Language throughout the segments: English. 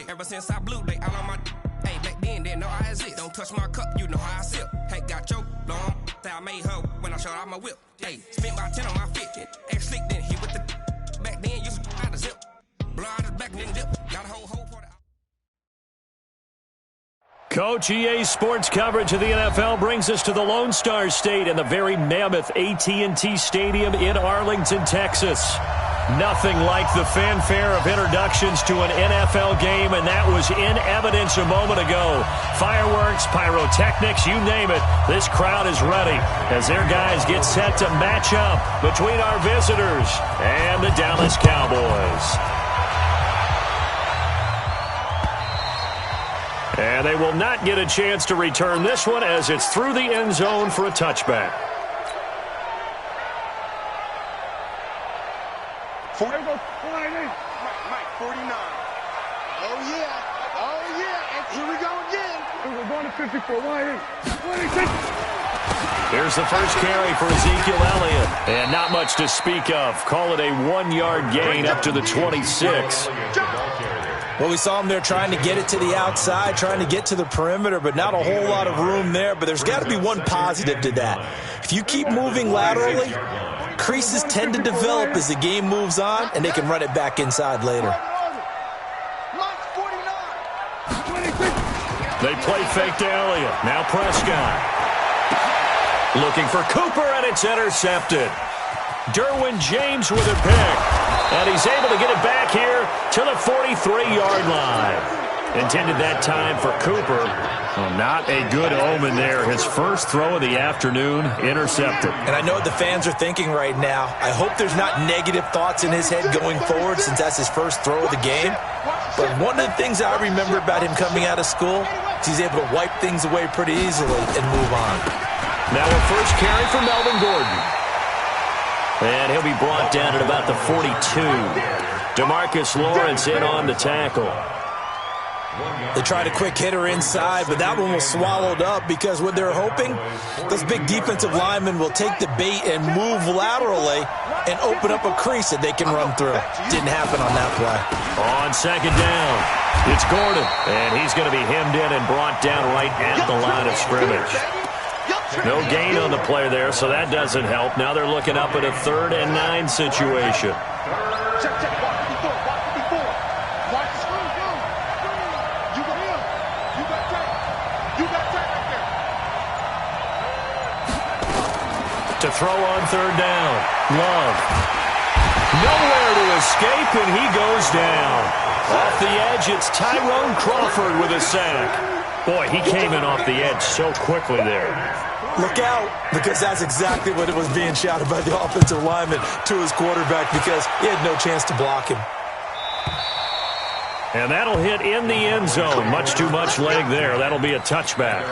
Ever since I blew, they all on my. Hey, back then, didn't know I exist. Don't touch my cup, you know how I sip. Hey, got your long. I made her when I showed out my whip. Hey, spent about 10 on my fit. Ex slick, then hit with the. Back then, used to out the zip. Blow out his back, then dip. Got a whole for the. Coach, EA Sports coverage of the NFL brings us to the Lone Star State and the very mammoth AT&T Stadium in Arlington, Texas. Nothing like the fanfare of introductions to an NFL game, and that was in evidence a moment ago. Fireworks, pyrotechnics, you name it. This crowd is ready as their guys get set to match up between our visitors and the Dallas Cowboys. And they will not get a chance to return this one as it's through the end zone for a touchback. 49. Mike, 49. Oh, yeah. And here we go again. We're going to 54. 26. Here's the first carry for Ezekiel Elliott. And not much to speak of. Call it a 1-yard gain up to the 26. Well, we saw him there trying to get it to the outside, trying to get to the perimeter, but not a whole lot of room there. But there's got to be one positive to that. If you keep moving laterally, creases tend to develop as the game moves on, and they can run it back inside later. They play fake to Elliott. Now Prescott. Looking for Cooper, and it's intercepted. Derwin James with a pick. And he's able to get it back here to the 43-yard line. Intended that time for Cooper. Well, not a good omen there. His first throw of the afternoon, intercepted. And I know what the fans are thinking right now. I hope there's not negative thoughts in his head going forward since that's his first throw of the game. But one of the things I remember about him coming out of school is he's able to wipe things away pretty easily and move on. Now a first carry for Melvin Gordon. And he'll be brought down at about the 42. DeMarcus Lawrence in on the tackle. They tried a quick hitter inside, but that one was swallowed up because what they're hoping, those big defensive linemen will take the bait and move laterally and open up a crease that they can run through. Didn't happen on that play. On second down, it's Gordon, and he's going to be hemmed in and brought down right at the line of scrimmage. No gain on the play there, so that doesn't help. Now they're looking up at a 3rd and 9 situation. To throw on 3rd down. Love. Nowhere to escape, and he goes down. Off the edge, it's Tyrone Crawford with a sack. Boy, he came in off the edge so quickly there. Look out, because that's exactly what it was being shouted by the offensive lineman to his quarterback because he had no chance to block him. And that'll hit in the end zone. Much too much leg there. That'll be a touchback.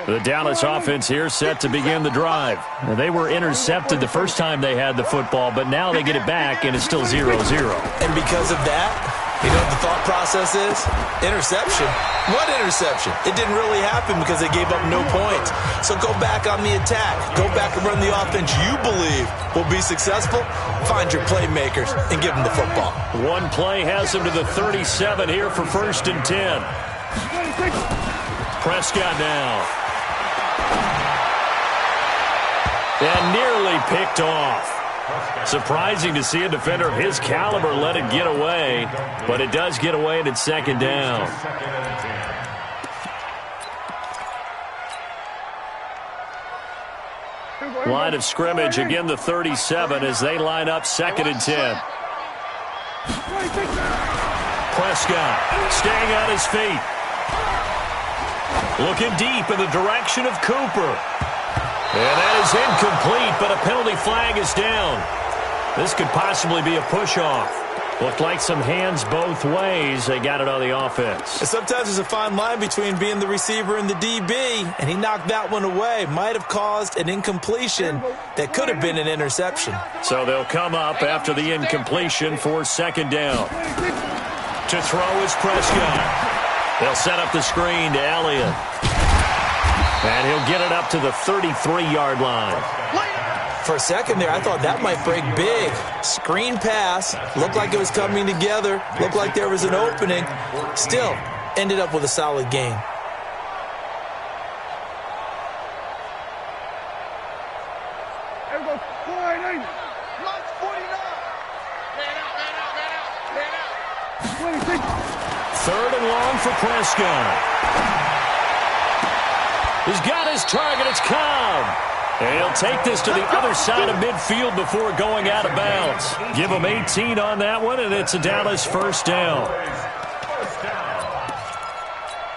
The Dallas offense here set to begin the drive. They were intercepted the first time they had the football, but now they get it back, and it's still 0-0. And because of that, you know what the thought process is? Interception. What interception? It didn't really happen because they gave up no points. So go back on the attack. Go back and run the offense you believe will be successful. Find your playmakers and give them the football. One play has them to the 37 here for 1st and 10. Prescott now. And nearly picked off. Surprising to see a defender of his caliber let it get away, but it does get away and it's 2nd down. Line of scrimmage, again the 37 as they line up 2nd and 10. Prescott staying on his feet. Looking deep in the direction of Cooper. And that is incomplete, but a penalty flag is down. This could possibly be a push-off. Looked like some hands both ways. They got it on the offense. And sometimes there's a fine line between being the receiver and the DB, and he knocked that one away. Might have caused an incompletion that could have been an interception. So they'll come up after the incompletion for 2nd down. To throw is Prescott. They'll set up the screen to Elliott. And he'll get it up to the 33-yard line. For a second there, I thought that might break big. Screen pass. Looked like it was coming together. Looked like there was an opening. Still, ended up with a solid game. Third and long for Prescott. He's got his target. It's Cobb. And he'll take this to the other side of midfield before going out of bounds. Give him 18 on that one, and it's a Dallas first down.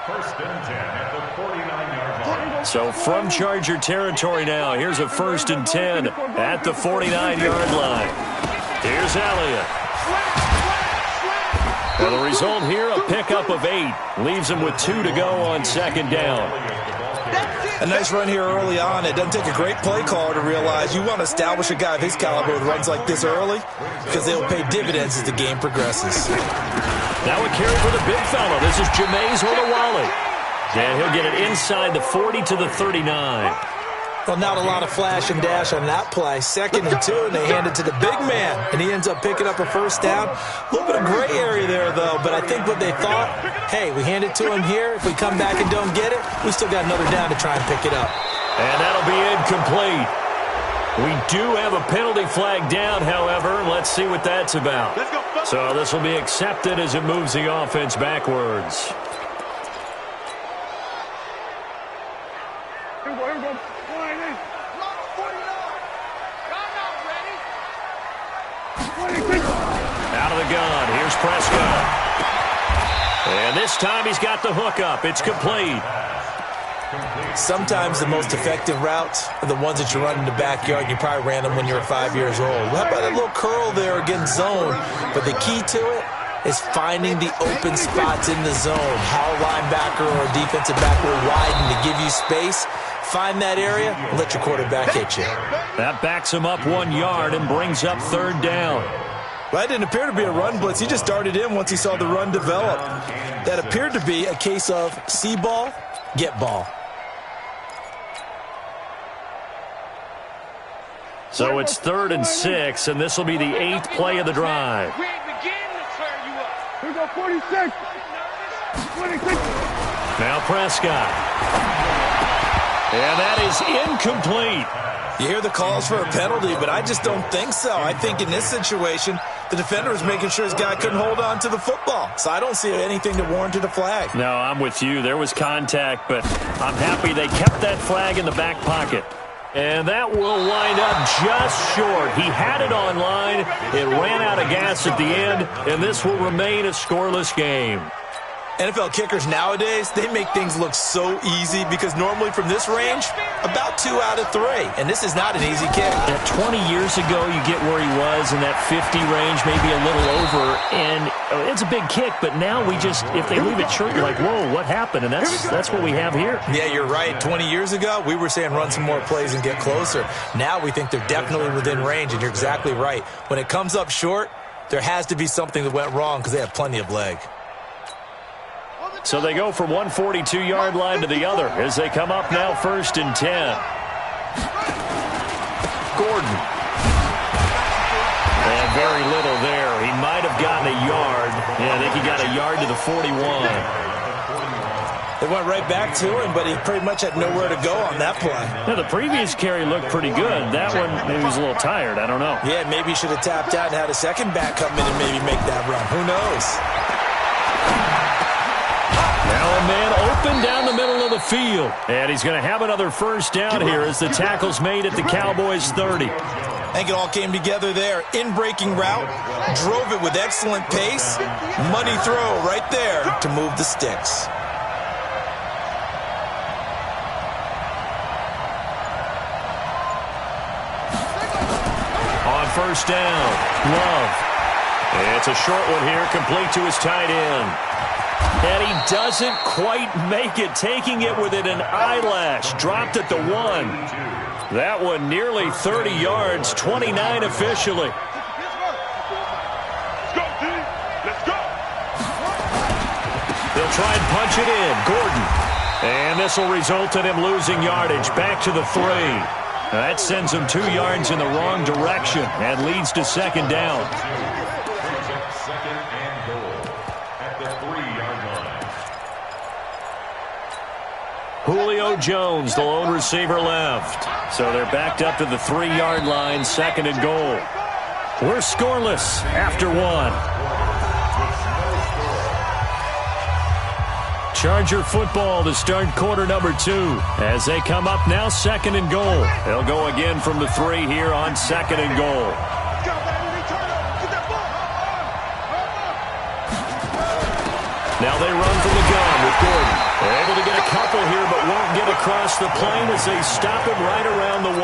First and 10 at the 49-yard line. So from Charger territory now, here's a 1st and 10 at the 49-yard line. Here's Elliott. Well, the result here, a pickup of 8. Leaves him with 2 to go on 2nd down. A nice run here early on. It doesn't take a great play caller to realize you want to establish a guy of his caliber with runs like this early because they'll pay dividends as the game progresses. Now a carry for the big fella. This is Jameis Olawale. And he'll get it inside the 40 to the 39. Well, not a lot of flash and dash on that play. 2nd and 2, and they hand it to the big man, and he ends up picking up a first down. A little bit of gray area there, though, but I think what they thought, hey, we hand it to him here. If we come back and don't get it, we still got another down to try and pick it up. And that'll be incomplete. We do have a penalty flag down, however. Let's see what that's about. So this will be accepted as it moves the offense backwards. Out of the gun. Here's Prescott. And this time he's got the hook up. It's complete. Sometimes the most effective routes are the ones that you run in the backyard. You probably ran them when you were 5 years old. How about that little curl there against zone? But the key to it is finding the open spots in the zone. How a linebacker or a defensive back will widen to give you space. Find that area and let your quarterback hit you. That backs him up 1 yard and brings up 3rd down. Well, that didn't appear to be a run blitz. He just darted in once he saw the run develop. That appeared to be a case of see ball, get ball. So it's 3rd and 6, and this will be the 8th play of the drive. Here we go, 46. 26. Now Prescott. And that is incomplete. You hear the calls for a penalty, but I just don't think so. I think in this situation, the defender was making sure his guy couldn't hold on to the football. So I don't see anything that warranted a flag. No, I'm with you. There was contact, but I'm happy they kept that flag in the back pocket. And that will wind up just short. He had it on line. It ran out of gas at the end, and this will remain a scoreless game. NFL kickers nowadays, they make things look so easy because normally from this range, about 2 out of 3. And this is not an easy kick. At 20 years ago, you get where he was in that 50 range, maybe a little over. And it's a big kick, but now we just, if they leave it short, you're like, whoa, what happened? And that's what we have here. Yeah, you're right. 20 years ago, we were saying run some more plays and get closer. Now we think they're definitely within range, and you're exactly right. When it comes up short, there has to be something that went wrong because they have plenty of leg. So they go from one 42-yard line to the other as they come up now 1st and 10. Gordon. And very little there. He might have gotten a yard. Yeah, I think he got a yard to the 41. They went right back to him, but he pretty much had nowhere to go on that play. Yeah, the previous carry looked pretty good. That one, maybe he was a little tired. I don't know. Yeah, maybe he should have tapped out and had a second back come in and maybe make that run. Who knows? Now a man open down the middle of the field. And he's going to have another first down here as the tackle's made at the Cowboys 30. I think it all came together there. In-breaking route, drove it with excellent pace. Money throw right there to move the sticks. On first down, Love. It's a short one here, complete to his tight end. And he doesn't quite make it, taking it within an eyelash. Dropped at the 1. That one nearly 30 yards, 29 officially. Let's go. They'll try and punch it in. Gordon. And this will result in him losing yardage. Back to the 3. That sends them 2 yards in the wrong direction and leads to second down. Second and goal at the 3-yard line. Julio Jones, the lone receiver, left. So they're backed up to the 3-yard line, second and goal. We're scoreless after 1. Charger football to start quarter number 2 as they come up now second and goal. They'll go again from the 3 here on second and goal. Now they run from the gun with Gordon. They're able to get a couple here but won't get across the plane as they stop him right around the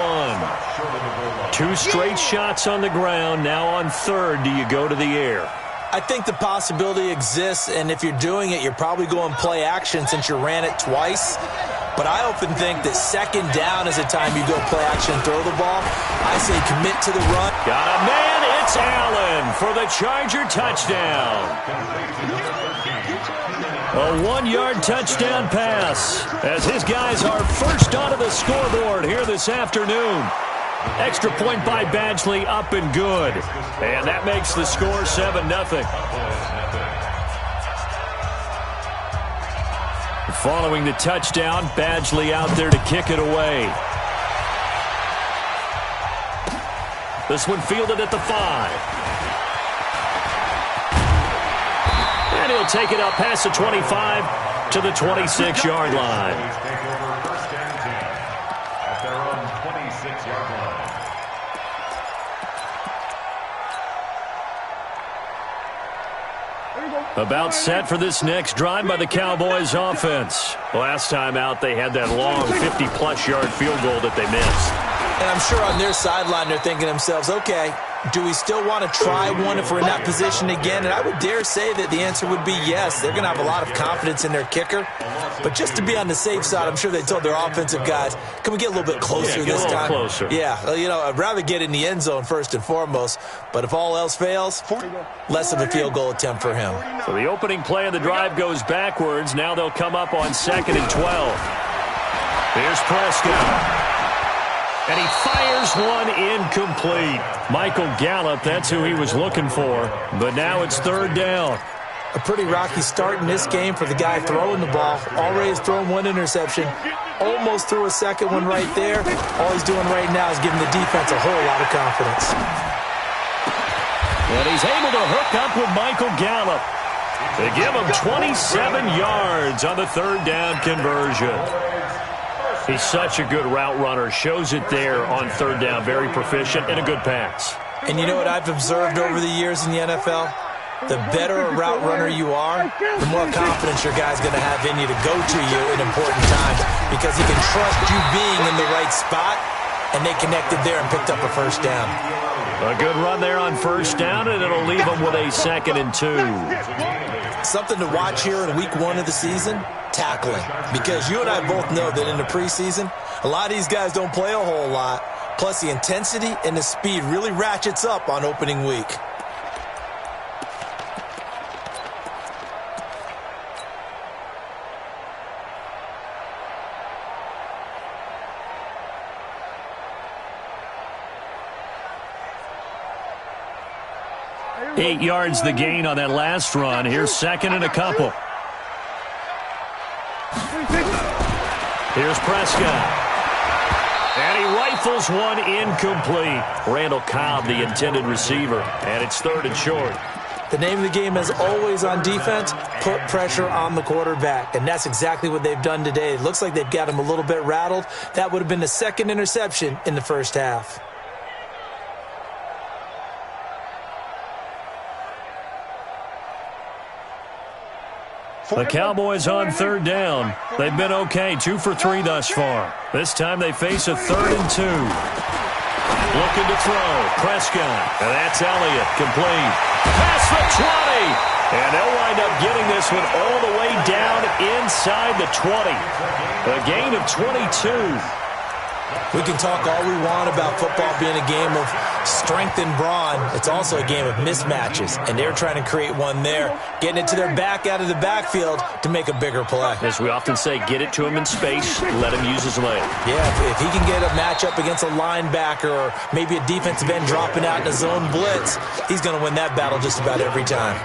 1. 2 straight shots on the ground. Now on third, do you go to the air? I think the possibility exists, and if you're doing it, you're probably going play action since you ran it twice. But I often think that second down is the time you go play action and throw the ball. I say commit to the run. Got a man. It's Allen for the Charger touchdown. A 1-yard touchdown pass as his guys are first onto the scoreboard here this afternoon. Extra point by Badgley, up and good. And that makes the score 7-0. Following the touchdown, Badgley out there to kick it away. This one fielded at the 5. And he'll take it up past the 25 to the 26-yard line. First and 10 at their own 26-yard line. About set for this next drive by the Cowboys offense. Last time out, they had that long 50-plus yard field goal that they missed. And I'm sure on their sideline they're thinking to themselves, okay, do we still want to try one if we're in that position again? And I would dare say that the answer would be yes. They're going to have a lot of confidence in their kicker. But just to be on the safe side, I'm sure they told their offensive guys, can we get a little bit closer this time? Get a little closer. Yeah, you know, I'd rather get in the end zone first and foremost. But if all else fails, less of a field goal attempt for him. So the opening play of the drive goes backwards. Now they'll come up on 2nd and 12. Here's Prescott. And he fires one incomplete. Michael Gallup, that's who he was looking for. But now it's 3rd down. A pretty rocky start in this game for the guy throwing the ball. Already has thrown 1 interception. Almost threw a second one right there. All he's doing right now is giving the defense a whole lot of confidence. And he's able to hook up with Michael Gallup to give him 27 yards on the 3rd down conversion. He's such a good route runner. Shows it there on 3rd down. Very proficient and a good pass. And you know what I've observed over the years in the NFL? The better a route runner you are, the more confidence your guy's going to have in you to go to you in important times because he can trust you being in the right spot, and they connected there and picked up a 1st down. A good run there on 1st down, and it'll leave them with a 2nd and 2. Something to watch here in week 1 of the season, tackling. Because you and I both know that in the preseason, a lot of these guys don't play a whole lot. Plus, the intensity and the speed really ratchets up on opening week. Eight yards the gain on that last run. Here's 2nd and a couple. Here's Prescott. And he rifles one incomplete. Randall Cobb, the intended receiver. And it's 3rd and short. The name of the game is always on defense, put pressure on the quarterback. And that's exactly what they've done today. It looks like they've got him a little bit rattled. That would have been the 2nd interception in the first half. The Cowboys on 3rd down. They've been okay, 2 for 3 thus far. This time they face a 3rd and 2. Looking to throw, Prescott, and that's Elliott, complete. Past the 20, and they'll wind up getting this one all the way down inside the 20. A gain of 22. We can talk all we want about football being a game of strength and brawn. It's also a game of mismatches, and they're trying to create one there, getting it to their back out of the backfield to make a bigger play. As we often say, get it to him in space, let him use his leg. Yeah, if he can get a matchup against a linebacker or maybe a defensive end dropping out in a zone blitz, he's going to win that battle just about every time.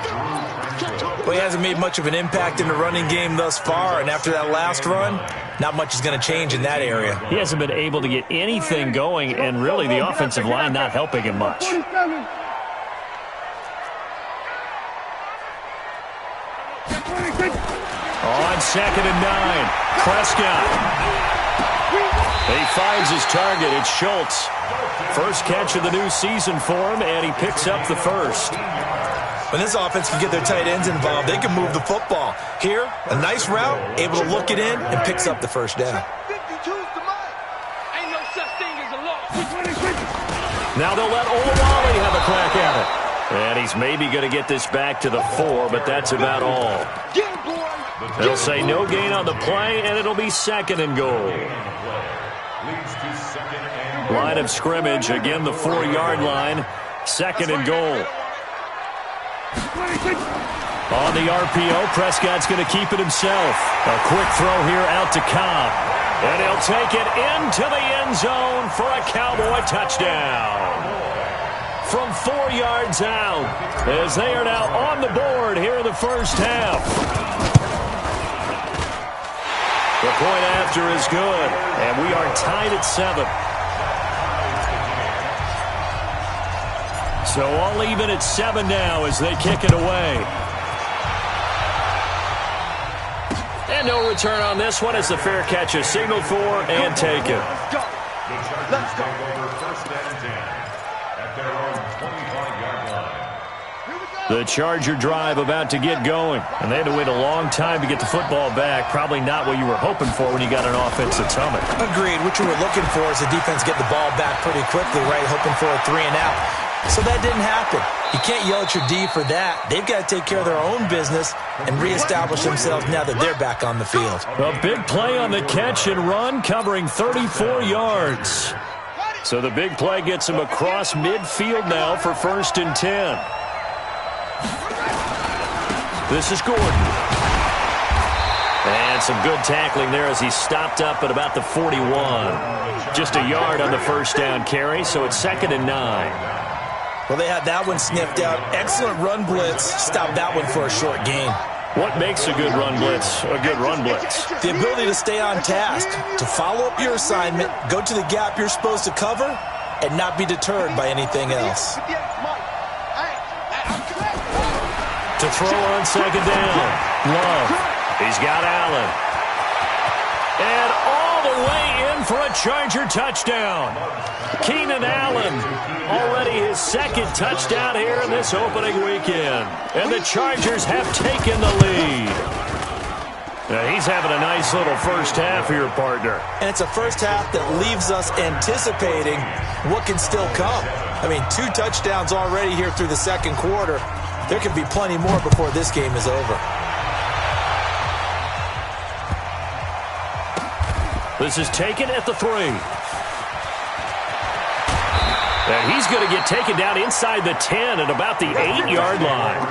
Well, he hasn't made much of an impact in the running game thus far, and after that last run, not much is going to change in that area. He hasn't been able to get anything going, and really the offensive line not helping him much. On 2nd and 9, Prescott. He finds his target. It's Schultz. First catch of the new season for him, and he picks up the first. When this offense can get their tight ends involved, they can move the football. Here, a nice route, able to look it in, and picks up the first down. Now they'll let Olawale have a crack at it. And he's maybe going to get this back to the 4, but that's about all. They'll say no gain on the play, and it'll be 2nd and goal. Line of scrimmage, again the 4-yard line, 2nd and goal. On the RPO, Prescott's going to keep it himself. A quick throw here out to Cobb. And he'll take it into the end zone for a Cowboy touchdown. From 4 yards out, as they are now on the board here in the first half. The point after is good, and we are tied at 7. So all even at 7 now as they kick it away. And no return on this one as the fair catch is signaled for and taken. Let's go. First and 10 at their own 25-yard line. The Charger drive about to get going. And they had to wait a long time to get the football back. Probably not what you were hoping for when you got an offense that's humming. Agreed. What you were looking for is the defense get the ball back pretty quickly, right? Hoping for a 3 and out. So that didn't happen. You can't yell at your D for that. They've got to take care of their own business and reestablish themselves now that they're back on the field. A big play on the catch and run, covering 34 yards. So the big play gets him across midfield now for 1st and 10. This is Gordon. And some good tackling there as he stopped up at about the 41. Just a yard on the first down carry, so it's 2nd and 9. Well, they had that one sniffed out. Excellent run blitz. Stopped that one for a short gain. What makes a good run blitz a good run blitz? The ability to stay on task, to follow up your assignment, go to the gap you're supposed to cover, and not be deterred by anything else. To throw on 2nd down. Love. He's got Allen. And all the way in for a Charger touchdown. Keenan Allen, already his 2nd touchdown here in this opening weekend. And the Chargers have taken the lead. Now he's having a nice little first half here, partner. And it's a first half that leaves us anticipating what can still come. I mean, 2 touchdowns already here through the 2nd quarter. There could be plenty more before this game is over. This is taken at the 3. And he's going to get taken down inside the 10 at about the 8-yard line.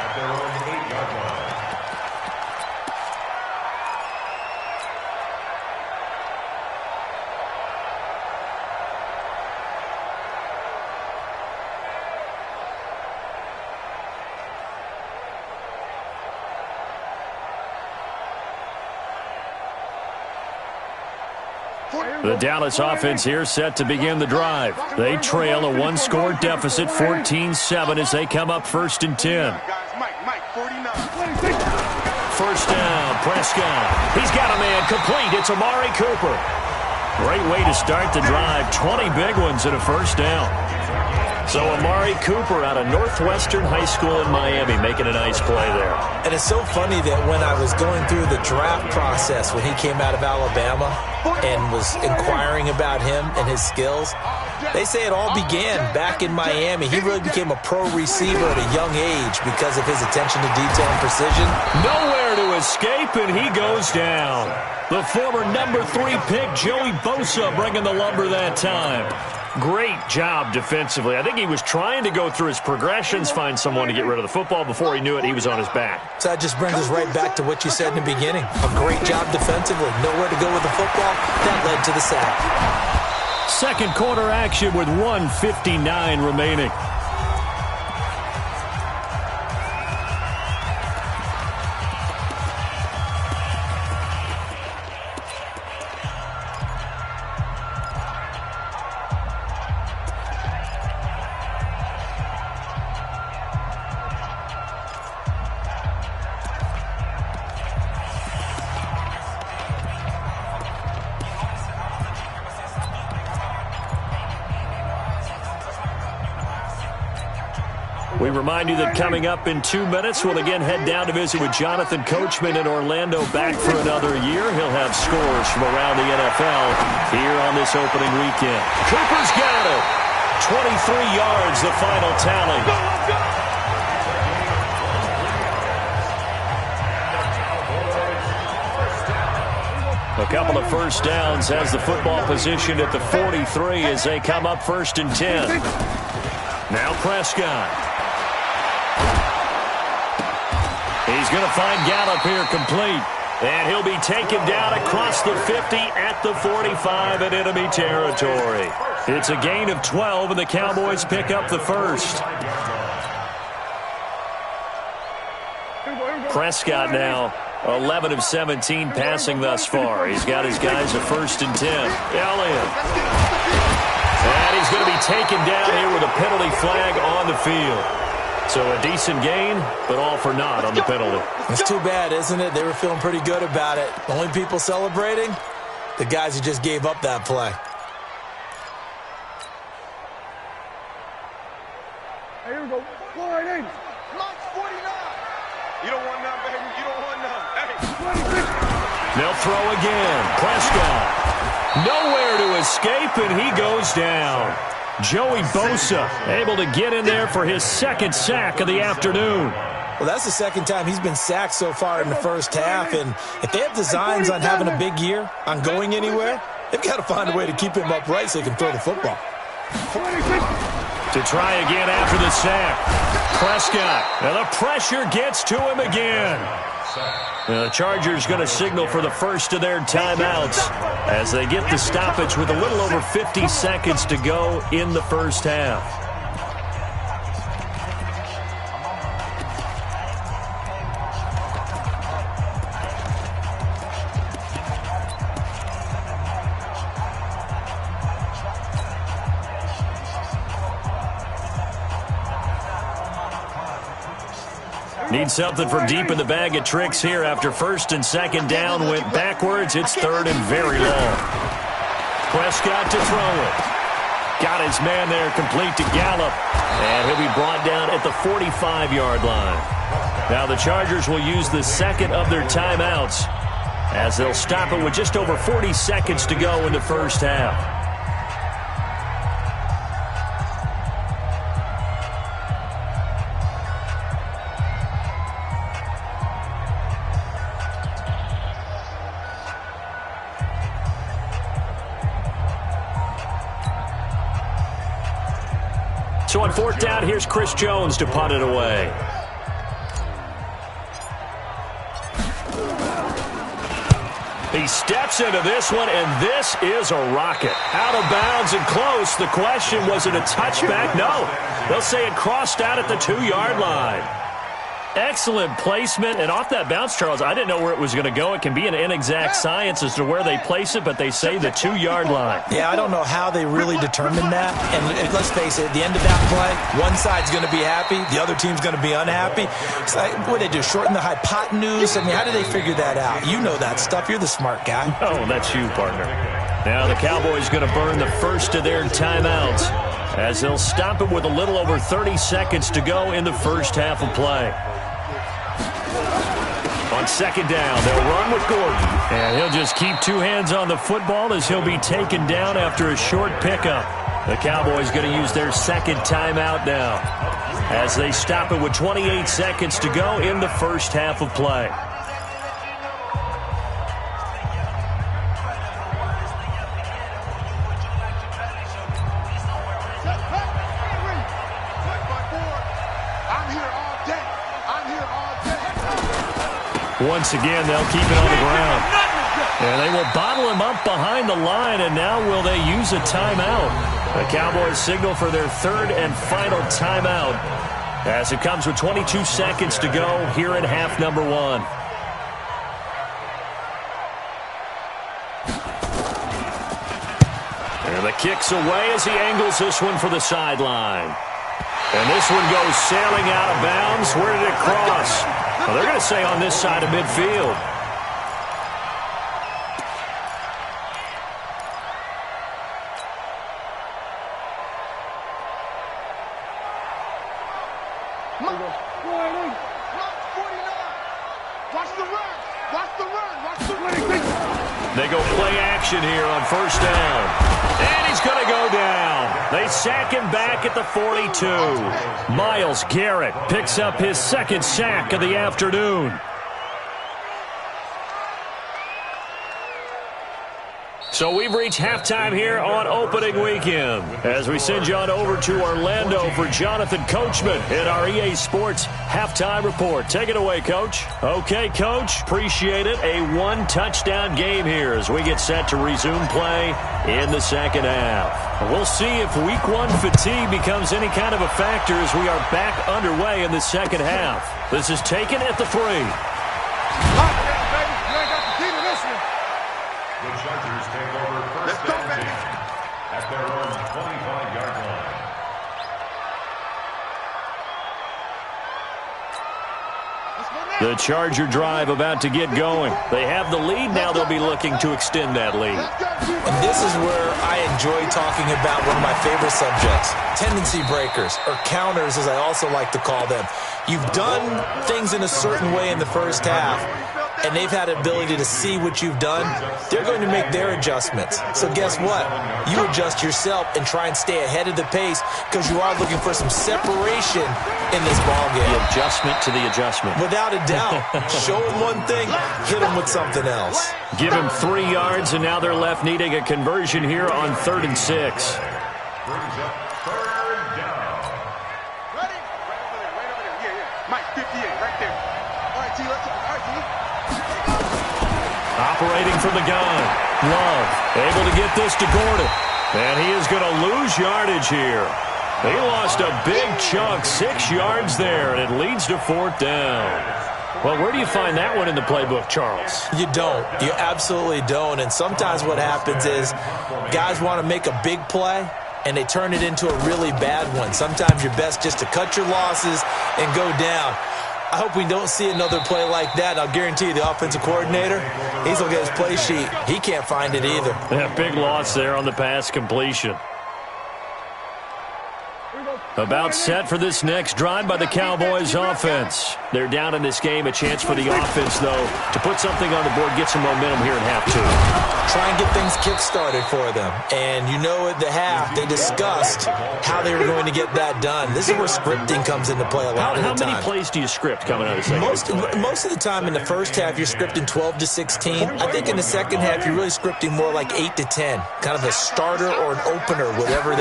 At their own 8-yard line. The Dallas offense here set to begin the drive. They trail a 1-score deficit, 14-7, as they come up 1st and 10. First down, Prescott. He's got a man complete. It's Amari Cooper. Great way to start the drive. 20 big ones and a first down. So Amari Cooper out of Northwestern High School in Miami making a nice play there. And it's so funny that when I was going through the draft process when he came out of Alabama and was inquiring about him and his skills, They say it all began back in Miami. He really became a pro receiver at a young age because of his attention to detail and precision. Nowhere to escape, and he goes down. The former number 3 pick, Joey Bosa, bringing the lumber that time. Great job defensively. I think he was trying to go through his progressions, find someone to get rid of the football. Before he knew it, he was on his back. So that just brings us right back to what you said in the beginning. A great job defensively. Nowhere to go with the football. That led to the sack. Second quarter action with 1:59 remaining. We remind you that coming up in 2 minutes, we'll again head down to visit with Jonathan Coachman in Orlando, back for another year. He'll have scores from around the NFL here on this opening weekend. Cooper's got it. 23 yards, the final tally. A couple of first downs has the football positioned at the 43 as they come up 1st and 10. Now Prescott. He's going to find Gallup here complete. And he'll be taken down across the 50 at the 45 in enemy territory. It's a gain of 12, and the Cowboys pick up the first. Prescott now 11 of 17 passing thus far. He's got his guys at 1st and 10. Elliott. And he's going to be taken down here with a penalty flag on the field. So a decent gain, but all for naught on the penalty. It's too bad, isn't it? They were feeling pretty good about it. Only people celebrating, the guys who just gave up that play. Hey, here we go. Line in. Mark 49. You don't want none, baby. You don't want none. Hey. They'll throw again. Prescott. Nowhere to escape, and he goes down. Joey Bosa able to get in there for his second sack of the afternoon. Well, that's the second time he's been sacked so far in the first half, and if they have designs on having a big year, on going anywhere, they've got to find a way to keep him upright so he can throw the football. To try again after the sack. Prescott. Now the pressure gets to him again. The Chargers going to signal for the first of their timeouts as they get the stoppage with a little over 50 seconds to go in the first half. Need something from deep in the bag of tricks here after 1st and 2nd down went backwards. It's 3rd and very long. Prescott to throw it. Got his man there complete to Gallup. And he'll be brought down at the 45-yard line. Now the Chargers will use the second of their timeouts as they'll stop it with just over 40 seconds to go in the first half. So on 4th down, here's Chris Jones to punt it away. He steps into this one, and this is a rocket. Out of bounds and close. The question, was it a touchback? No. They'll say it crossed out at the 2-yard line. Excellent placement, and off that bounce, Charles, I didn't know where it was going to go. It can be an inexact science as to where they place it, but they say the 2-yard line. Yeah, I don't know how they really determined that. And let's face it, at the end of that play, one side's going to be happy, the other team's going to be unhappy. It's like, what do they do, shorten the hypotenuse? I mean, how do they figure that out? You know that stuff. You're the smart guy. Oh, that's you, partner. Now the Cowboys going to burn the first of their timeouts as they'll stop it with a little over 30 seconds to go in the first half of play. On 2nd down, they'll run with Gordon. And he'll just keep 2 hands on the football as he'll be taken down after a short pickup. The Cowboys going to use their second timeout now as they stop it with 28 seconds to go in the first half of play. Once again, they'll keep it on the ground. And they will bottle him up behind the line, and now will they use a timeout? The Cowboys signal for their third and final timeout as it comes with 22 seconds to go here in half number one. And the kick's away as he angles this one for the sideline. And this one goes sailing out of bounds. Where did it cross? Well, they're going to say on this side of midfield. They go play action here on first down. And he's going to go down. They sack him back at the 42. Myles Garrett picks up his second sack of the afternoon. So we've reached halftime here on opening weekend as we send you on over to Orlando for Jonathan Coachman in our EA Sports halftime report. Take it away, Coach. Okay, Coach. Appreciate it. A one-touchdown game here as we get set to resume play in the second half. We'll see if week one fatigue becomes any kind of a factor as we are back underway in the second half. This is taken at the 3. The Chargers take over first and 10 at their own 25-yard line. The Charger drive about to get going. They have the lead. Now they'll be looking to extend that lead. And this is where I enjoy talking about one of my favorite subjects, tendency breakers, or counters as I also like to call them. You've done things in a certain way in the first half, and they've had the ability to see what you've done. They're going to make their adjustments. So guess what? You adjust yourself and try and stay ahead of the pace because you are looking for some separation in this ballgame. The adjustment to the adjustment. Without a doubt. Show them one thing, hit them with something else. Give him 3 yards, and now they're left needing a conversion here on 3rd and 6. Brings up third down. Ready? Right over there. Yeah. Mike, 58, right there. All right, T, let's go. All right, T. Operating from the gun. Love able to get this to Gordon. And he is going to lose yardage here. He lost a big chunk, 6 yards there, and it leads to 4th down. Well, where do you find that one in the playbook, Charles? You don't. You absolutely don't. And sometimes what happens is guys want to make a big play, and they turn it into a really bad one. Sometimes you're best just to cut your losses and go down. I hope we don't see another play like that. I'll guarantee you the offensive coordinator, he's going to get his play sheet. He can't find it either. Yeah, big loss there on the pass completion. About set for this next drive by the Cowboys offense. They're down in this game. A chance for the offense, though, to put something on the board, get some momentum here in half 2. Try and get things kick-started for them. And you know at the half, they discussed how they were going to get that done. This is where scripting comes into play a lot of the time. How many plays do you script coming out of the second? Most of the time in the first half, you're scripting 12 to 16. I think in the second half, you're really scripting more like 8 to 10. Kind of a starter or an opener, whatever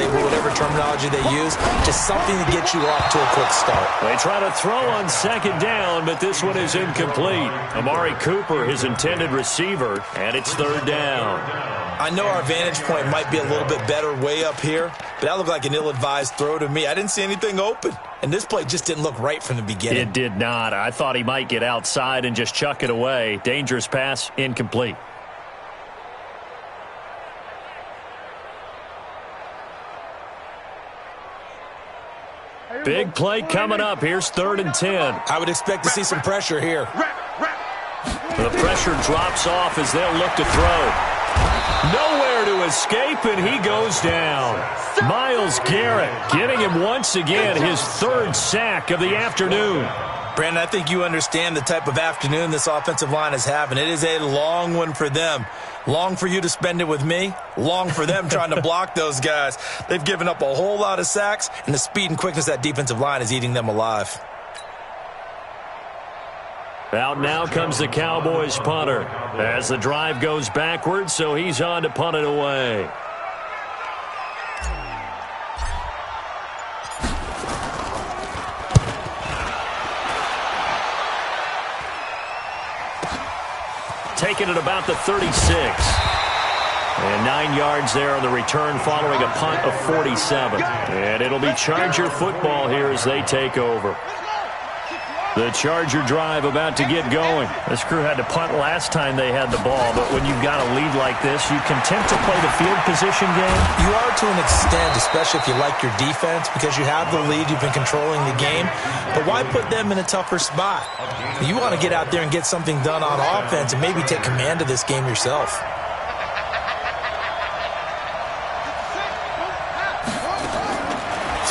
terminology they use. Just something to get you off to a quick start. They try to throw on second down, but this one is incomplete. Amari Cooper, his intended receiver, and it's 3rd down. I know our vantage point might be a little bit better way up here, but that looked like an ill-advised throw to me. I didn't see anything open, and this play just didn't look right from the beginning. It did not. I thought he might get outside and just chuck it away. Dangerous pass, incomplete. Big play coming up. Here's 3rd and 10. I would expect to see some pressure here. The pressure drops off as they'll look to throw. Nowhere to escape, and he goes down. Myles Garrett getting him once again his 3rd sack of the afternoon. Brandon, I think you understand the type of afternoon this offensive line is having. It is a long one for them. Long for you to spend it with me. Long for them trying to block those guys. They've given up a whole lot of sacks, and the speed and quickness of that defensive line is eating them alive. Out now comes the Cowboys punter as the drive goes backwards, so he's on to punt it away. Taking it about the 36. And 9 yards there on the return following a punt of 47. And it'll be Charger football here as they take over. The Charger drive about to get going. This crew had to punt last time they had the ball, but when you've got a lead like this, you content to play the field position game? You are to an extent, especially if you like your defense, because you have the lead, you've been controlling the game. But why put them in a tougher spot? You want to get out there and get something done on offense and maybe take command of this game yourself.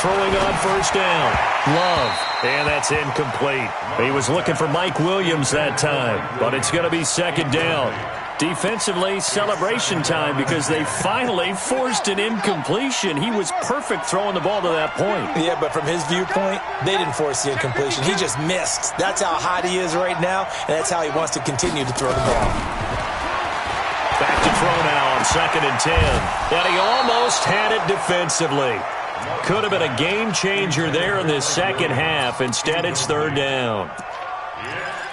Throwing on first down. Love. And that's incomplete. He was looking for Mike Williams that time, but it's going to be second down. Defensively, celebration time because they finally forced an incompletion. He was perfect throwing the ball to that point. Yeah, but from his viewpoint, they didn't force the incompletion. He just missed. That's how hot he is right now, and that's how he wants to continue to throw the ball. Back to throw now on 2nd and 10. And he almost had it defensively. Could have been a game changer there in this second half. Instead, it's 3rd down.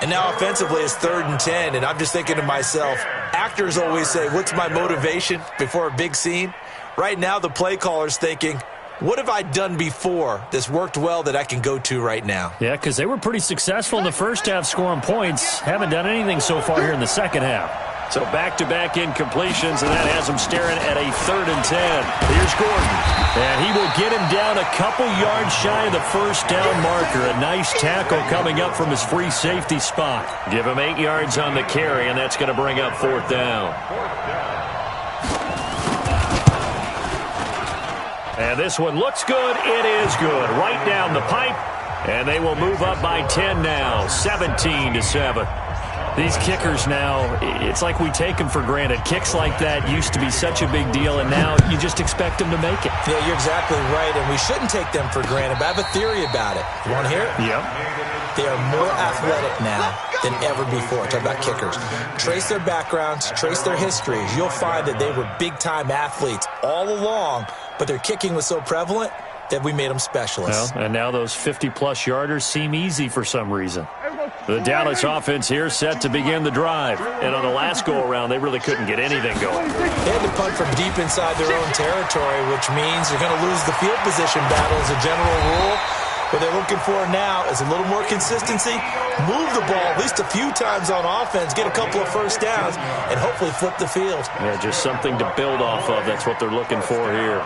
And now offensively, it's 3rd and 10. And I'm just thinking to myself, actors always say, what's my motivation before a big scene? Right now, the play caller's thinking, what have I done before that's worked well that I can go to right now? Yeah, because they were pretty successful in the first half scoring points. Haven't done anything so far here in the second half. So back-to-back incompletions, and that has him staring at a 3rd and 10. Here's Gordon. And he will get him down a couple yards shy of the first down marker. A nice tackle coming up from his free safety spot. Give him 8 yards on the carry, and that's going to bring up 4th down. And this one looks good. It is good. Right down the pipe. And they will move up by 10 now, 17-7. These kickers now, it's like we take them for granted. Kicks like that used to be such a big deal, and now you just expect them to make it. Yeah, you're exactly right, and we shouldn't take them for granted, but I have a theory about it. You want to hear it? Yep. They are more athletic now than ever before. Talk about kickers. Trace their backgrounds, trace their histories. You'll find that they were big-time athletes all along, but their kicking was so prevalent that we made them specialists. Well, and now those 50-plus yarders seem easy for some reason. The Dallas offense here set to begin the drive. And on the last go-around, they really couldn't get anything going. They had to punt from deep inside their own territory, which means you're going to lose the field position battle as a general rule. What they're looking for now is a little more consistency, move the ball at least a few times on offense, get a couple of first downs, and hopefully flip the field. Yeah, just something to build off of. That's what they're looking for here.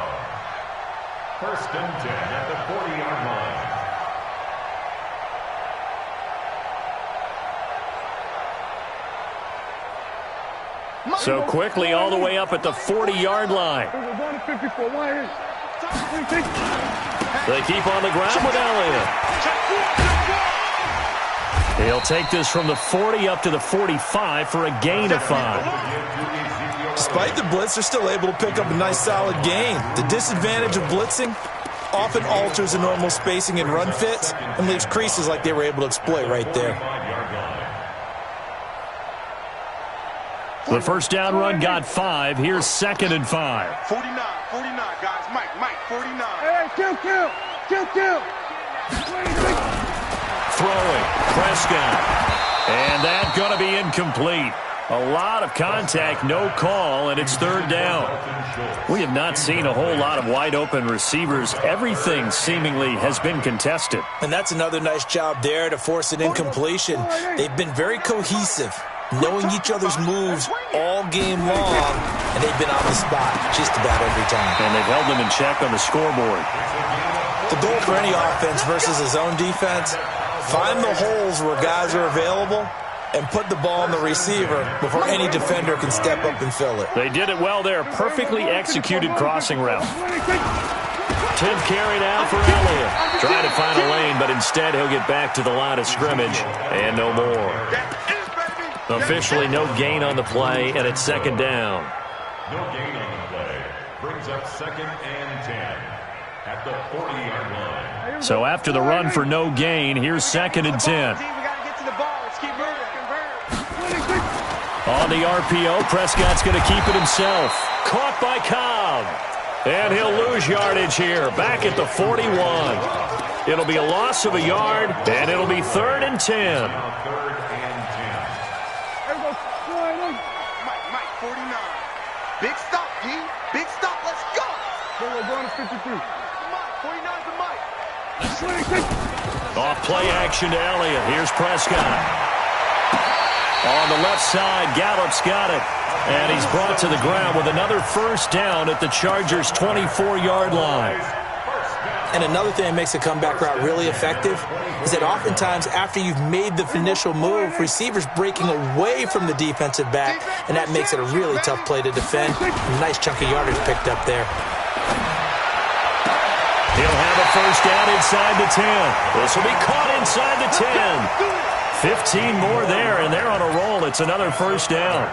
1st and 10 at the 40-yard line. So quickly all the way up at the 40-yard line. They keep on the ground with Elliott. He'll take this from the 40 up to the 45 for a gain of 5. Despite the blitz, they're still able to pick up a nice solid gain. The disadvantage of blitzing often alters the normal spacing and run fits and leaves creases like they were able to exploit right there. The first down run got 5. Here's 2nd and 5. 49, guys. Mike, 49. Hey, kill. Throwing, Prescott. And that's going to be incomplete. A lot of contact, no call, and it's 3rd down. We have not seen a whole lot of wide-open receivers. Everything seemingly has been contested. And that's another nice job there to force an incompletion. They've been very cohesive, knowing each other's moves all game long, and they've been on the spot just about every time. And they've held them in check on the scoreboard. The goal for any offense versus his own defense, find the holes where guys are available and put the ball on the receiver before any defender can step up and fill it. They did it well there. Perfectly executed crossing route. 10th carry now for Elliott. Trying to find a lane, but instead he'll get back to the line of scrimmage and no more. Officially no gain on the play, and it's second down. No gain on the play. Brings up 2nd and 10 at the 40-yard line. So after the run for no gain, here's 2nd and 10. On the RPO, Prescott's going to keep it himself. Caught by Cobb. And he'll lose yardage here, back at the 41. It'll be a loss of a yard, and it'll be 3rd and 10. Now 3rd and 10. Mike, 49. Big stop, D. Big stop. Let's go. We're going to 53. Mike, 49 to Mike. Off play action to Elliott. Here's Prescott. On the left side, Gallup's got it. And he's brought to the ground with another first down at the Chargers' 24-yard line. And another thing that makes a comeback route really effective is that oftentimes after you've made the initial move, receivers breaking away from the defensive back, and that makes it a really tough play to defend. A nice chunk of yardage picked up there. He'll have a first down inside the 10. This will be caught inside the 10. 15 more there, and they're on a roll. It's another first down.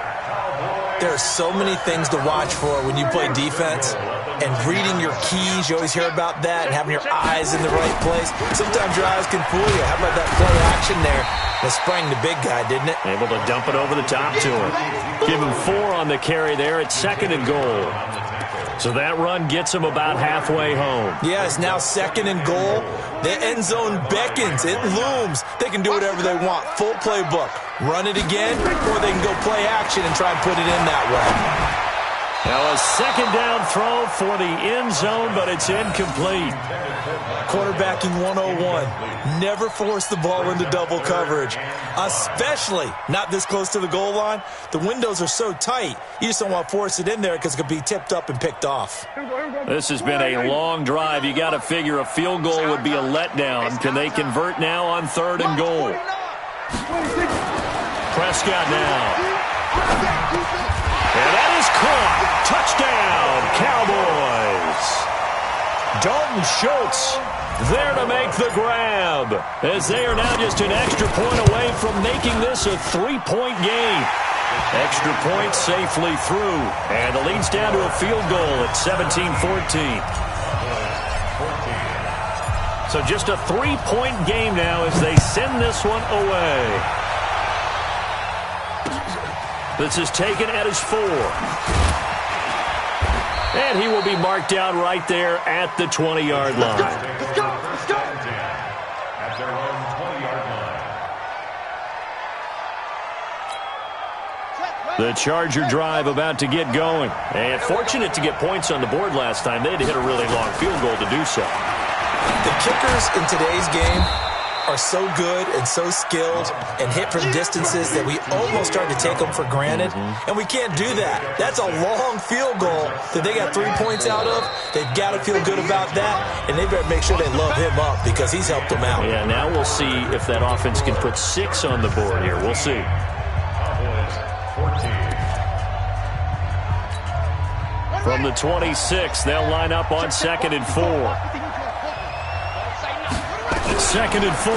There are so many things to watch for when you play defense. And reading your keys, you always hear about that, and having your eyes in the right place. Sometimes your eyes can fool you. How about that play action there? That sprang the big guy, didn't it? Able to dump it over the top to him. Give him 4 on the carry there at 2nd and goal. So that run gets him about halfway home. Yeah, it's now 2nd and goal. The end zone beckons. It looms. They can do whatever they want. Full playbook. Run it again, or they can go play action and try and put it in that way. Now a second down throw for the end zone, but it's incomplete. Quarterbacking 101. Never force the ball into double coverage, especially not this close to the goal line. The windows are so tight, you just don't want to force it in there because it could be tipped up and picked off. This has been a long drive. You got to figure a field goal would be a letdown. Can they convert now on 3rd and goal? Prescott now. And that is caught. Touchdown, Cowboys. Dalton Schultz there to make the grab, as they are now just an extra point away from making this a 3-point game. Extra point safely through, and the lead's down to a field goal at 17-14. So just a 3-point game now as they send this one away. This is taken at his 4. And he will be marked down right there at the 20-yard line. Let's go. At their own 20-yard line. The Charger drive about to get going. And fortunate to get points on the board last time. They had to hit a really long field goal to do so. The kickers in today's game are so good and so skilled and hit from distances that we almost start to take them for granted. And we can't do that. That's a long field goal that they got 3 points out of. They've got to feel good about that, and they better make sure they love him up because he's helped them out. Yeah, now we'll see if that offense can put 6 on the board here. We'll see. Cowboys 14. From the 26, they'll line up on 2nd and 4. 2nd and 4.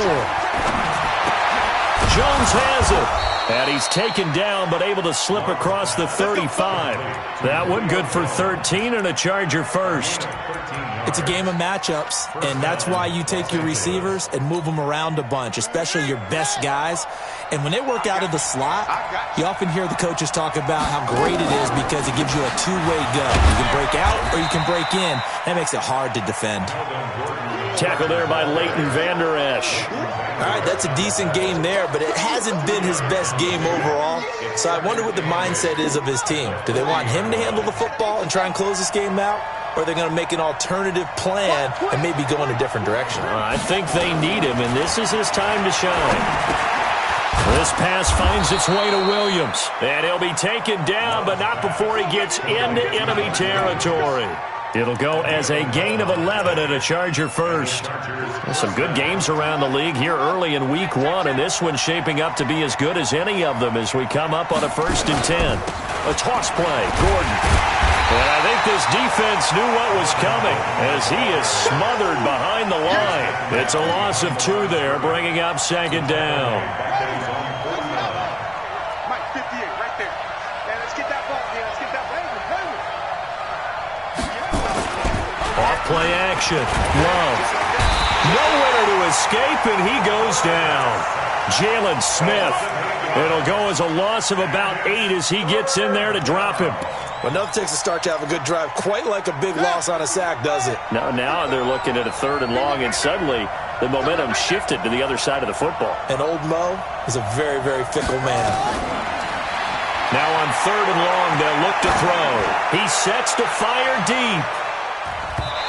Jones has it. And he's taken down, but able to slip across the 35. That one good for 13 and a Charger first. It's a game of matchups, and that's why you take your receivers and move them around a bunch, especially your best guys. And when they work out of the slot, you often hear the coaches talk about how great it is because it gives you a two-way go. You can break out or you can break in. That makes it hard to defend. Tackle there by Leighton Vander Esch. All right, that's a decent game there, but it hasn't been his best game overall. So I wonder what the mindset is of his team. Do they want him to handle the football and try and close this game out? Or are they going to make an alternative plan and maybe go in a different direction? I think they need him, and this is his time to shine. This pass finds its way to Williams. And he'll be taken down, but not before he gets into enemy territory. It'll go as a gain of 11 and a Charger first. Some good games around the league here early in week 1, and this one's shaping up to be as good as any of them as we come up on a 1st and 10. A toss play, Gordon. And I think this defense knew what was coming as he is smothered behind the line. It's a loss of 2 there, bringing up 2nd down. Off play action. Love. Nowhere to escape, and he goes down. Jalen Smith. It'll go as a loss of about 8 as he gets in there to drop him. Enough takes a start to have a good drive. Quite like a big loss on a sack, does it? Now they're looking at a 3rd and long, and suddenly the momentum shifted to the other side of the football. And old Mo is a very, very fickle man. Now on 3rd and long, they'll look to throw. He sets to fire deep.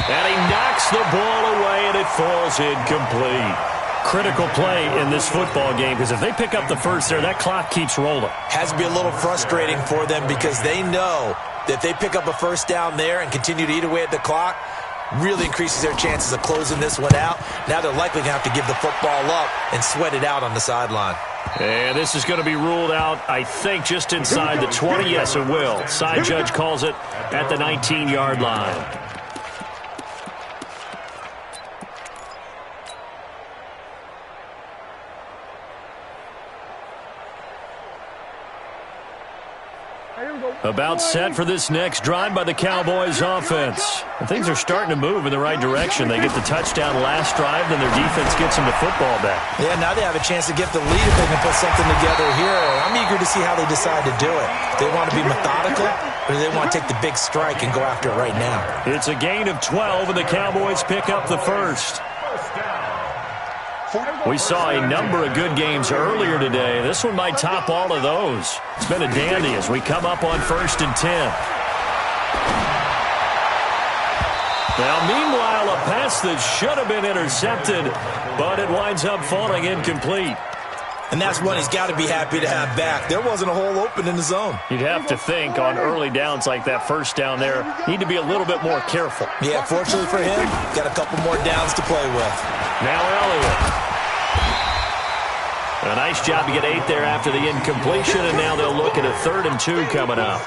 And he knocks the ball away, and it falls incomplete. Critical play in this football game, because if they pick up the first there, that clock keeps rolling. Has to be a little frustrating for them because they know that if they pick up a first down there and continue to eat away at the clock, really increases their chances of closing this one out. Now they're likely going to have to give the football up and sweat it out on the sideline. And this is going to be ruled out, I think, just inside the 20. Yes, it will. Side judge calls it at the 19-yard line. About set for this next drive by the Cowboys offense. And things are starting to move in the right direction. They get the touchdown last drive, then their defense gets them the football back. Yeah, now they have a chance to get the lead if they can put something together here. I'm eager to see how they decide to do it. Do they want to be methodical, or do they want to take the big strike and go after it right now? It's a gain of 12, and the Cowboys pick up the first. We saw a number of good games earlier today. This one might top all of those. It's been a dandy as we come up on 1st and 10. Now, meanwhile, a pass that should have been intercepted, but it winds up falling incomplete. And that's one he's got to be happy to have back. There wasn't a hole open in the zone. You'd have to think on early downs like that first down there, need to be a little bit more careful. Yeah, fortunately for him, got a couple more downs to play with. Now Elliott. A nice job to get 8 there after the incompletion, and now they'll look at a 3rd and 2 coming up.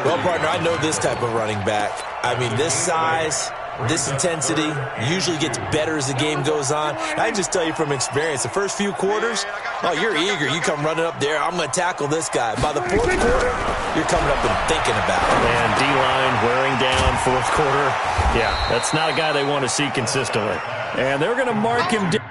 Well, partner, I know this type of running back. I mean, this size, this intensity usually gets better as the game goes on. I can just tell you from experience, the first few quarters, oh, you're eager. You come running up there, I'm going to tackle this guy. By the 4th quarter, you're coming up and thinking about it. And D-line wearing down 4th quarter. Yeah, that's not a guy they want to see consistently. And they're going to mark him down.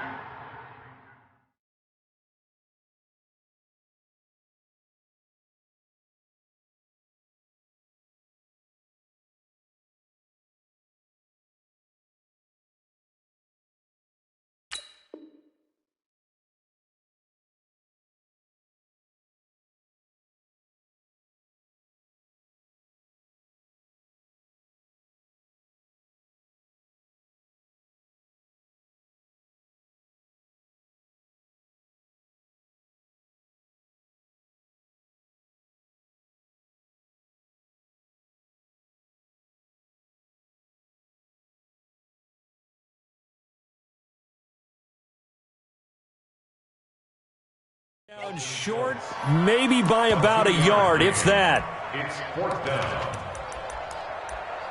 Down short, maybe by about a yard, if that. It's 4th down.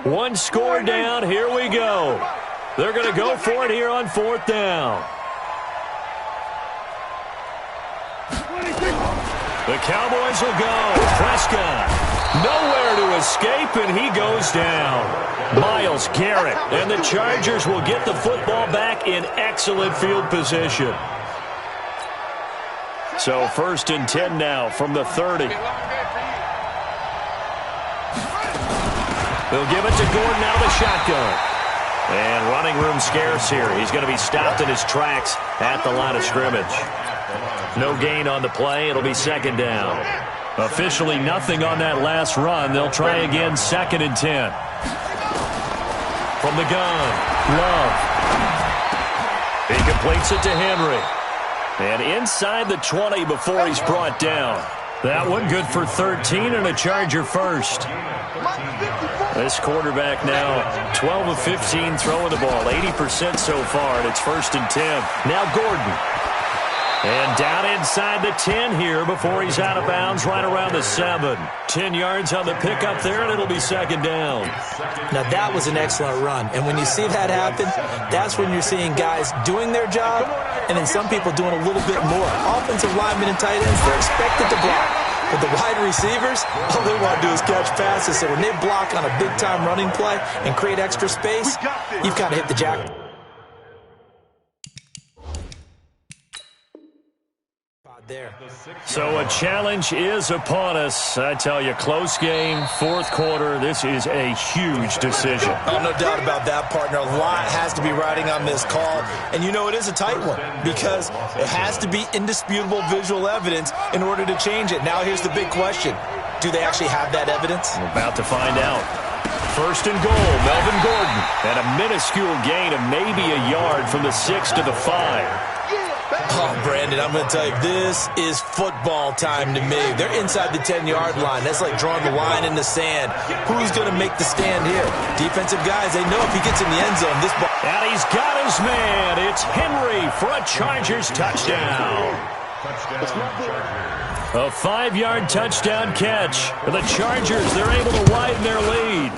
One score down, here we go. They're going to go for it here on 4th down. The Cowboys will go. Prescott, nowhere to escape, and he goes down. Myles Garrett, and the Chargers will get the football back in excellent field position. So 1st and 10 now from the 30. They'll give it to Gordon out of the shotgun. And running room scarce here. He's going to be stopped in his tracks at the line of scrimmage. No gain on the play. It'll be 2nd down. Officially nothing on that last run. They'll try again 2nd and 10. From the gun, Love. He completes it to Henry. And inside the 20 before he's brought down. That one good for 13 and a Charger first. This quarterback now 12 of 15 throwing the ball, 80% so far, and it's 1st and 10. Now Gordon. And down inside the 10 here before he's out of bounds right around the 7. 10 yards on the pickup there, and it'll be second down. Now, that was an excellent run. And when you see that happen, that's when you're seeing guys doing their job and then some people doing a little bit more. Offensive linemen and tight ends, they're expected to block. But the wide receivers, all they want to do is catch passes. So when they block on a big-time running play and create extra space, you've got to hit the jackpot. There. So a challenge is upon us. I tell you, close game, fourth quarter. This is a huge decision. Oh, no doubt about that, partner. A lot has to be riding on this call. And you know it is a tight one because it has to be indisputable visual evidence in order to change it. Now here's the big question. Do they actually have that evidence? We're about to find out. First and goal, Melvin Gordon. And a minuscule gain of maybe a yard from the 6 to the 5. Oh, Brandon, I'm going to tell you, this is football time to me. They're inside the 10-yard line. That's like drawing the line in the sand. Who's going to make the stand here? Defensive guys, they know if he gets in the end zone, this ball... And he's got his man. It's Henry for a Chargers touchdown. A 5-yard touchdown catch. The Chargers, they're able to widen their lead.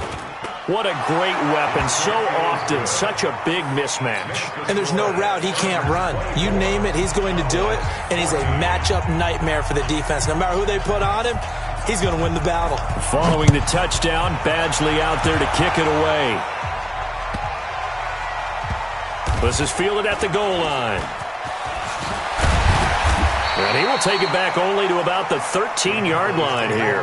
What a great weapon. So often, such a big mismatch. And there's no route he can't run. You name it, he's going to do it. And he's a matchup nightmare for the defense. No matter who they put on him, he's going to win the battle. Following the touchdown, Badgley out there to kick it away. This is fielded at the goal line. And he will take it back only to about the 13-yard line here.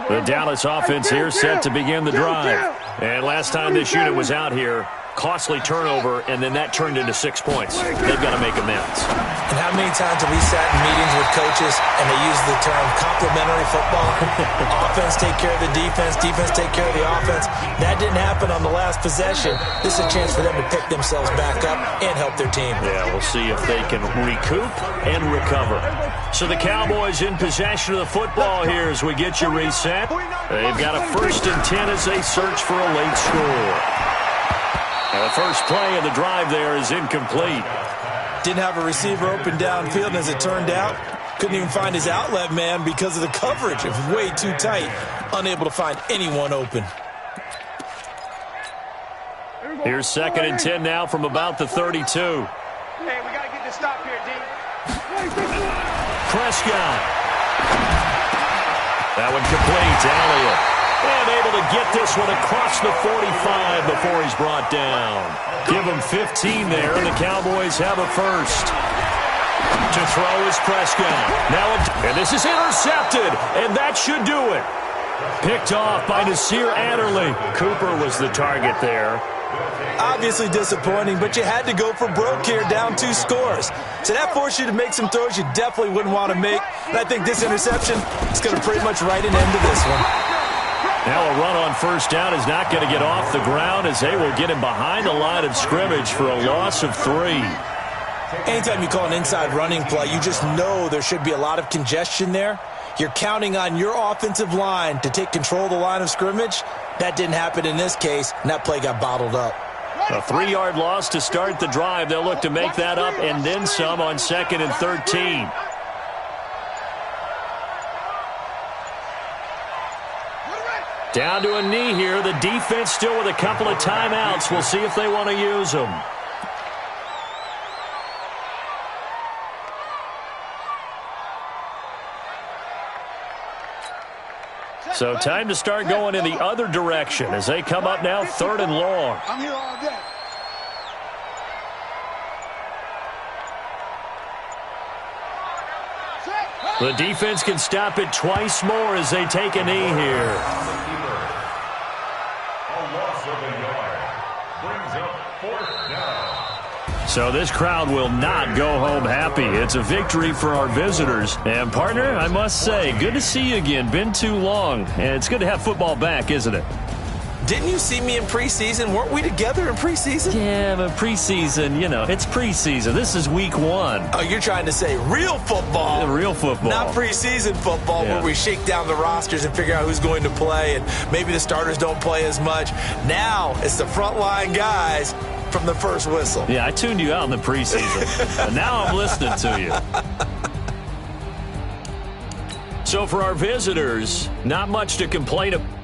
The Dallas offense here set to begin the drive. And last time this unit was out here, costly turnover, and then that turned into 6 points. They've got to make amends. And how many times have we sat in meetings with coaches and they use the term complementary football? Offense take care of the defense, defense take care of the offense. That didn't happen on the last possession. This is a chance for them to pick themselves back up and help their team. Yeah, we'll see if they can recoup and recover. So the Cowboys in possession of the football here as we get you reset. They've got a 1st and 10 as they search for a late score. And the first play of the drive there is incomplete. Didn't have a receiver open downfield, and as it turned out, couldn't even find his outlet man because of the coverage. It was way too tight, unable to find anyone open. Here's 2nd and 10 now from about the 32. Hey, we got to get this stop here, D. Prescott. That one complete to Elliott. And able to get this one across the 45 before he's brought down. Give him 15 there, and the Cowboys have a first. To throw is Prescott. And this is intercepted, and that should do it. Picked off by Nasir Adderley. Cooper was the target there. Obviously disappointing, but you had to go for broke here, down 2 scores. So that forced you to make some throws you definitely wouldn't want to make. And I think this interception is going to pretty much write an end to this one. Now a run on first down is not going to get off the ground as they will get him behind the line of scrimmage for a loss of 3. Anytime you call an inside running play, you just know there should be a lot of congestion there. You're counting on your offensive line to take control of the line of scrimmage. That didn't happen in this case, and that play got bottled up. A 3-yard loss to start the drive. They'll look to make that up and then some on 2nd and 13. Down to a knee here. The defense still with a couple of timeouts. We'll see if they want to use them. So time to start going in the other direction as they come up now 3rd and long. I'm here all day. The defense can stop it twice more as they take a knee here. So this crowd will not go home happy. It's a victory for our visitors. And, partner, I must say, good to see you again. Been too long. And it's good to have football back, isn't it? Didn't you see me in preseason? Weren't we together in preseason? Yeah, but preseason, it's preseason. This is week 1. Oh, you're trying to say real football. Real football. Not preseason football where we shake down the rosters and figure out who's going to play, and maybe the starters don't play as much. Now it's the frontline guys from the first whistle. Yeah, I tuned you out in the preseason. But now I'm listening to you. So for our visitors, not much to complain about.